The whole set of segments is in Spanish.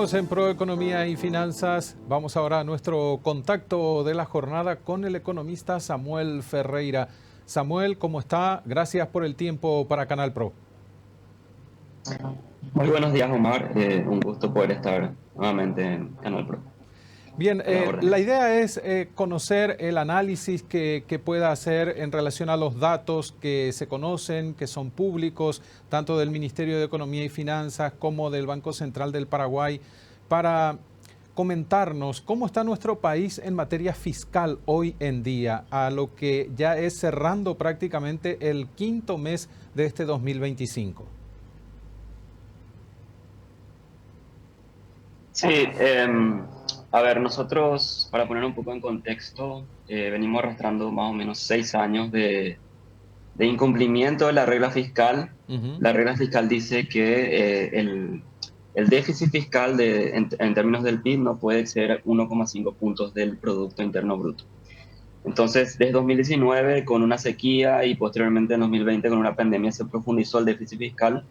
En Proeconomía y Finanzas, vamos ahora a nuestro contacto de la jornada con el economista Samuel Ferreira. Samuel, ¿cómo está? Gracias por el tiempo para Canal Pro. Muy buenos días, Omar. Un gusto poder estar nuevamente en Canal Pro. Bien, A las la órdenes. idea es conocer el análisis que pueda hacer en relación a los datos que se conocen, que son públicos, tanto del Ministerio de Economía y Finanzas como del Banco Central del Paraguay, para comentarnos cómo está nuestro país en materia fiscal hoy en día, a lo que ya es cerrando prácticamente el quinto mes de este 2025. Sí, a ver, nosotros, para poner un poco en contexto, venimos arrastrando más o menos 6 años de incumplimiento de la regla fiscal. Ujú. La regla fiscal dice que el déficit fiscal en términos del PIB no puede ser 1,5 puntos del Producto Interno Bruto. Entonces, desde 2019, con una sequía y posteriormente en 2020 con una pandemia, se profundizó el déficit fiscal,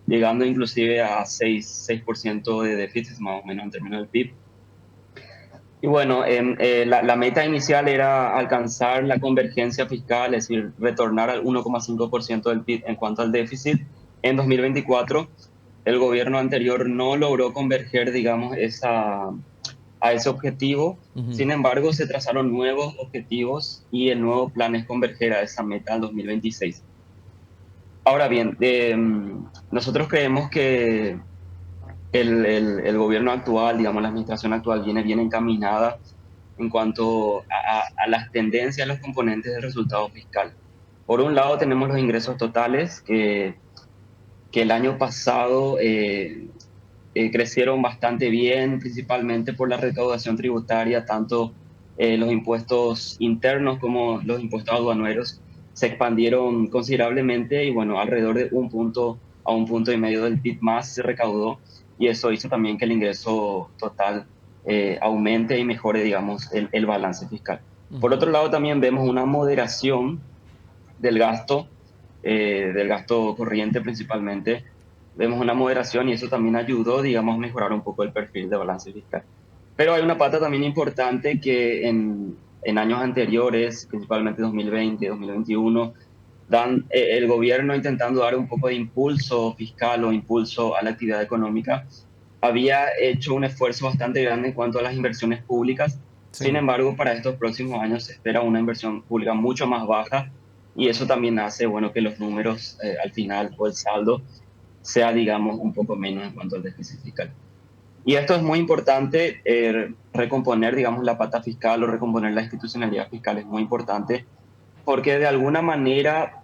llegando inclusive a 6% de déficit más o menos en términos del PIB. Y bueno, la meta inicial era alcanzar la convergencia fiscal, es decir, retornar al 1,5% del PIB en cuanto al déficit en 2024. El gobierno anterior no logró converger, digamos, a ese objetivo. Ujú. Sin embargo, se trazaron nuevos objetivos y el nuevo plan es converger a esa meta al 2026. Ahora bien, nosotros creemos que el gobierno actual, digamos, la administración actual viene bien encaminada en cuanto a las tendencias, los componentes del resultado fiscal. Por un lado, tenemos los ingresos totales que el año pasado crecieron bastante bien, principalmente por la recaudación tributaria, tanto los impuestos internos como los impuestos aduaneros se expandieron considerablemente y bueno, alrededor de 1 punto a 1,5 puntos del PIB más se recaudó, y eso hizo también que el ingreso total aumente y mejore, digamos, el balance fiscal. Por Ujú. otro lado, también vemos una moderación del gasto corriente principalmente. Vemos una moderación y eso también ayudó, digamos, a mejorar un poco el perfil de balance fiscal. Pero hay una pata también importante que en años anteriores, principalmente 2020, 2021, el gobierno intentando dar un poco de impulso fiscal o impulso a la actividad económica, había hecho un esfuerzo bastante grande en cuanto a las inversiones públicas. Sin Sí. embargo, para estos próximos años se espera una inversión pública mucho más baja, y eso también hace, bueno, que los números al final o el saldo sea, digamos, un poco menos en cuanto al déficit fiscal. Y esto es muy importante, recomponer, digamos, la pata fiscal o recomponer la institucionalidad fiscal es muy importante, porque de alguna manera,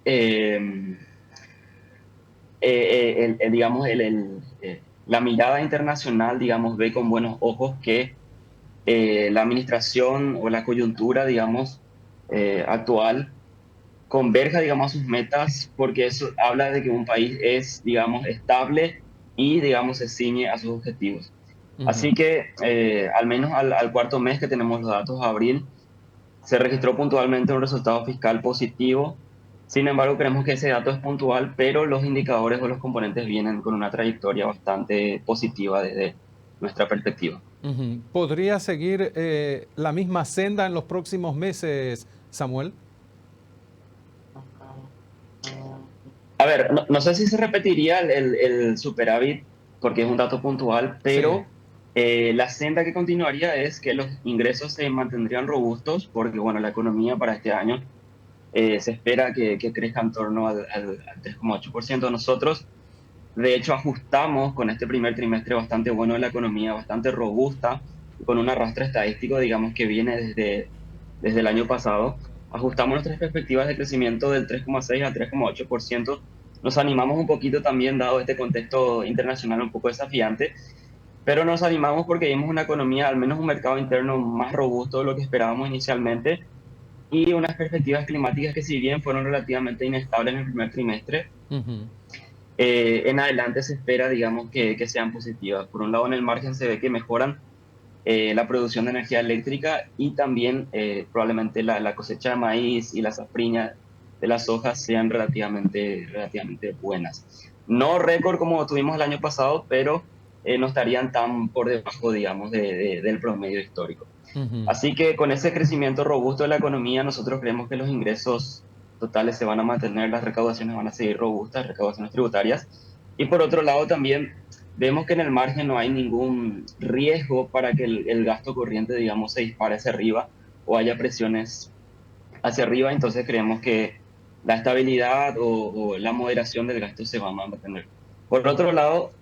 eh, digamos, la mirada internacional, digamos, ve con buenos ojos que la administración o la coyuntura, digamos, actual converja, digamos, a sus metas, porque eso habla de que un país es, digamos, estable y, digamos, se ciñe a sus objetivos. Ujú. Así que, al menos al cuarto mes que tenemos los datos de abril, se registró puntualmente un resultado fiscal positivo. Sin embargo, creemos que ese dato es puntual, pero los indicadores o los componentes vienen con una trayectoria bastante positiva desde nuestra perspectiva. Ujú. ¿Podría seguir la misma senda en los próximos meses, Samuel? A ver, no sé si se repetiría el superávit porque es un dato puntual, Sí. pero la senda que continuaría es que los ingresos se mantendrían robustos porque, bueno, la economía para este año se espera que crezca en torno al 3,8%. Nosotros, de hecho, ajustamos con este primer trimestre bastante bueno de la economía, bastante robusta, con un arrastre estadístico, digamos, que viene desde el año pasado. Ajustamos nuestras perspectivas de crecimiento del 3,6 al 3,8%. Nos animamos un poquito también, dado este contexto internacional un poco desafiante, pero nos animamos porque vimos una economía, al menos un mercado interno más robusto de lo que esperábamos inicialmente, y unas perspectivas climáticas que, si bien fueron relativamente inestables en el primer trimestre, Ujú. en adelante se espera, digamos, que sean positivas. Por un lado, en el margen se ve que mejoran la producción de energía eléctrica, y también probablemente la cosecha de maíz y la safriña de las hojas sean relativamente buenas. No récord como tuvimos el año pasado, pero no estarían tan por debajo, digamos, del promedio histórico. Ujú. Así que con ese crecimiento robusto de la economía, nosotros creemos que los ingresos totales se van a mantener, las recaudaciones van a seguir robustas, recaudaciones tributarias. Y por otro lado, también vemos que en el margen no hay ningún riesgo para que el gasto corriente, digamos, se dispare hacia arriba o haya presiones hacia arriba. Entonces creemos que la estabilidad o la moderación del gasto se va a mantener. Por otro lado,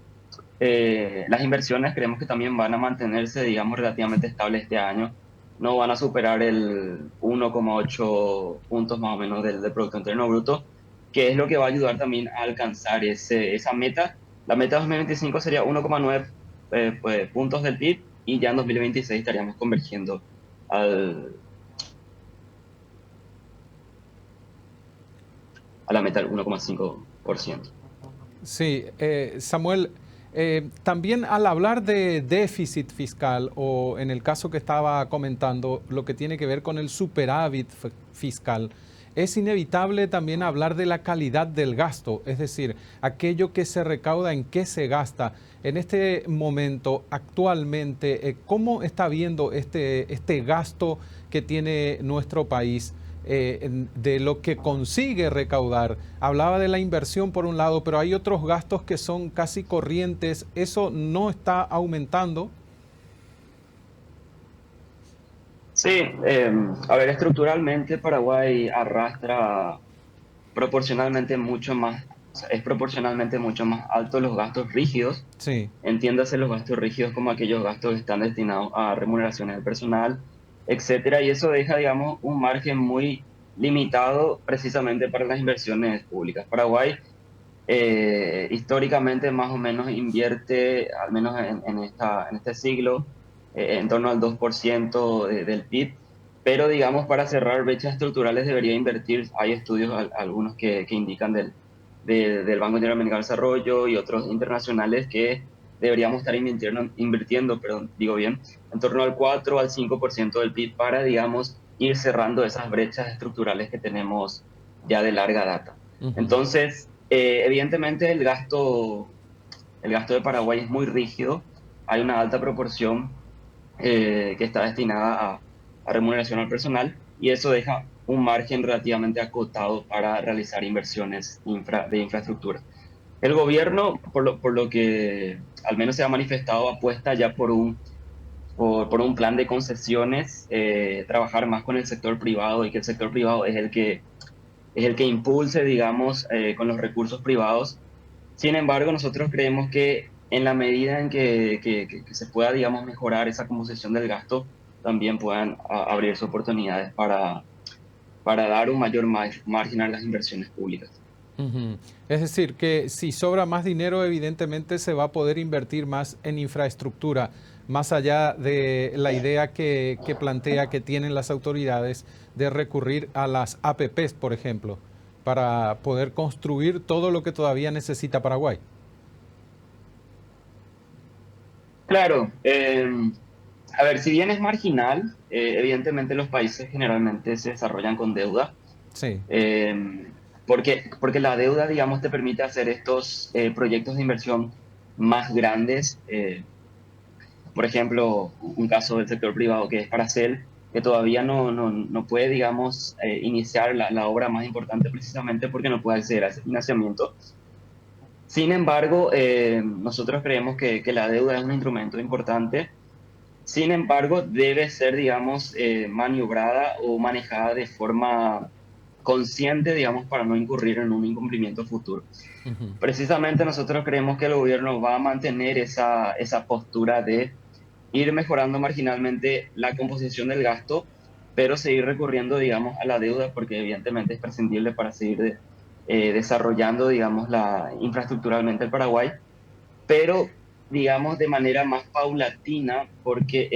las inversiones creemos que también van a mantenerse, digamos, relativamente estables este año. No van a superar el 1,8 puntos más o menos del Producto Interno Bruto, que es lo que va a ayudar también a alcanzar esa meta. La meta de 2025 sería 1,9 pues, puntos del PIB y ya en 2026 estaríamos convergiendo al, a la meta del 1,5%. Sí, Samuel, también al hablar de déficit fiscal o en el caso que estaba comentando, lo que tiene que ver con el superávit fiscal, es inevitable también hablar de la calidad del gasto, es decir, aquello que se recauda, en qué se gasta. En este momento, actualmente, ¿cómo está viendo este gasto que tiene nuestro país? De lo que consigue recaudar. Hablaba de la inversión por un lado, pero hay otros gastos que son casi corrientes. ¿Eso no está aumentando? Sí, a ver, estructuralmente Paraguay arrastra proporcionalmente mucho más, o sea, es proporcionalmente mucho más alto los gastos rígidos. Sí. Entiéndase los gastos rígidos como aquellos gastos que están destinados a remuneraciones del personal, etcétera, y eso deja, digamos, un margen muy limitado precisamente para las inversiones públicas. Paraguay históricamente más o menos invierte, al menos en este siglo, en torno al 2% del PIB, pero digamos para cerrar brechas estructurales debería invertir, hay estudios algunos que indican del Banco Interamericano de Desarrollo y otros internacionales que deberíamos estar invirtiendo, perdón, digo bien, en torno al 4 al 5% del PIB para, digamos, ir cerrando esas brechas estructurales que tenemos ya de larga data. Ujú. Entonces, evidentemente el gasto de Paraguay es muy rígido, hay una alta proporción que está destinada a remuneración al personal y eso deja un margen relativamente acotado para realizar inversiones de infraestructura. El gobierno, por lo que al menos se ha manifestado, apuesta ya por un plan de concesiones, trabajar más con el sector privado y que el sector privado es el que impulse, digamos, con los recursos privados. Sin embargo, nosotros creemos que en la medida en que se pueda, digamos, mejorar esa composición del gasto, también puedan abrirse oportunidades para dar un mayor margen a las inversiones públicas. Ujú. Es decir, que si sobra más dinero, evidentemente se va a poder invertir más en infraestructura, más allá de la idea que plantea que tienen las autoridades de recurrir a las APPs, por ejemplo, para poder construir todo lo que todavía necesita Paraguay. Claro, a ver, si bien es marginal, evidentemente los países generalmente se desarrollan con deuda, Sí. eh, porque la deuda, digamos, te permite hacer estos proyectos de inversión más grandes. Por ejemplo, un caso del sector privado que es Paracel, que todavía no puede, digamos, iniciar la obra más importante precisamente porque no puede acceder a ese financiamiento. Sin embargo, nosotros creemos que la deuda es un instrumento importante. Sin embargo, debe ser, digamos, maniobrada o manejada de forma consciente, digamos, para no incurrir en un incumplimiento futuro. Ujú. Precisamente nosotros creemos que el gobierno va a mantener esa postura de ir mejorando marginalmente la composición del gasto, pero seguir recurriendo, digamos, a la deuda porque evidentemente es prescindible para seguir desarrollando, digamos, infraestructuralmente el Paraguay, pero digamos de manera más paulatina porque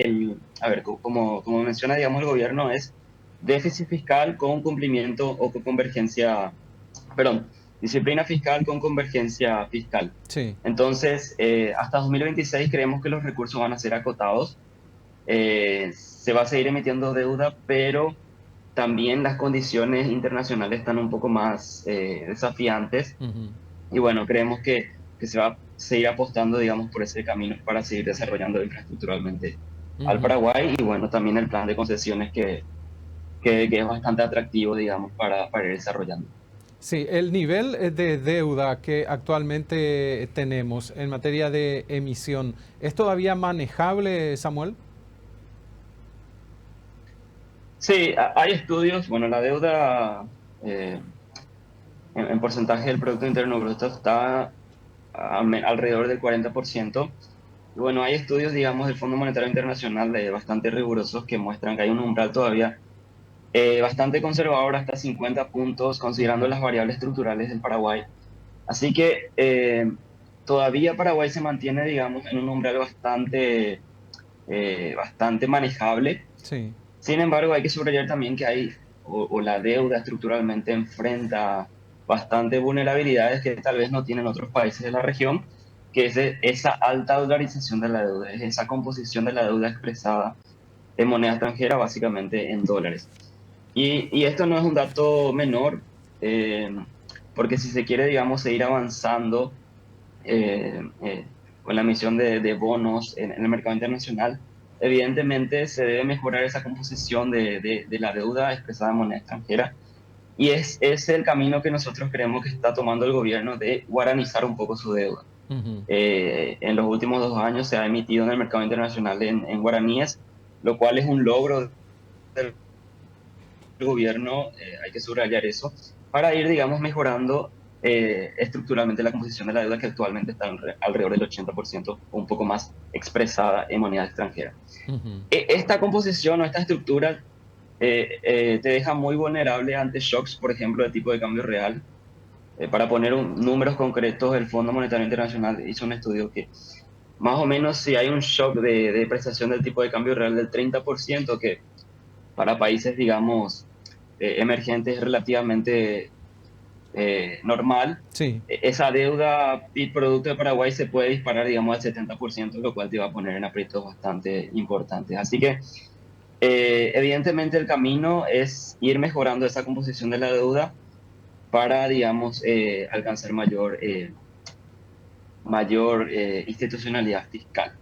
a ver, como menciona, digamos, el gobierno es déficit fiscal con cumplimiento o con convergencia, perdón, disciplina fiscal con convergencia fiscal. Sí. Entonces, hasta 2026 creemos que los recursos van a ser acotados, se va a seguir emitiendo deuda, pero también las condiciones internacionales están un poco más desafiantes Ujú. y bueno, creemos que seguir apostando, digamos, por ese camino para seguir desarrollando infraestructuralmente al Ujú. Paraguay y bueno, también el plan de concesiones que es bastante atractivo, digamos, para ir desarrollando. Sí, el nivel de deuda que actualmente tenemos en materia de emisión, ¿es todavía manejable, Samuel? Sí, hay estudios, bueno, la deuda eh, en porcentaje del Producto Interno Bruto está alrededor del 40%. Y bueno, hay estudios, digamos, del Fondo Monetario Internacional bastante rigurosos que muestran que hay un umbral todavía bastante conservador, hasta 50 puntos, considerando Ujú. las variables estructurales del Paraguay. Así que todavía Paraguay se mantiene, digamos, en un umbral bastante manejable. Sí. Sin embargo, hay que subrayar también que o la deuda estructuralmente enfrenta bastante vulnerabilidades que tal vez no tienen otros países de la región, que es esa alta dolarización de la deuda, es esa composición de la deuda expresada en moneda extranjera, básicamente en dólares. Y esto no es un dato menor, eh, porque si se quiere, digamos, seguir avanzando con la emisión de bonos en el mercado internacional, evidentemente se debe mejorar esa composición de la deuda expresada en moneda extranjera. Y es el camino que nosotros creemos que está tomando el gobierno de guaranizar un poco su deuda. Ujú. En los últimos 2 años se ha emitido en el mercado internacional en guaraníes, lo cual es un logro del gobierno, hay que subrayar eso, para ir, digamos, mejorando estructuralmente la composición de la deuda que actualmente está alrededor del 80% o un poco más expresada en moneda extranjera. Ujú. Esta composición o esta estructura te deja muy vulnerable ante shocks, por ejemplo, de tipo de cambio real. Para poner números concretos, el Fondo Monetario Internacional hizo un estudio que más o menos si hay un shock de depreciación del tipo de cambio real del 30%, que para países, digamos, emergentes es relativamente normal, Sí. esa deuda PIB Producto de Paraguay se puede disparar, digamos, al 70%, lo cual te va a poner en aprietos bastante importantes. Así que, evidentemente, el camino es ir mejorando esa composición de la deuda para, digamos, alcanzar mayor institucionalidad fiscal.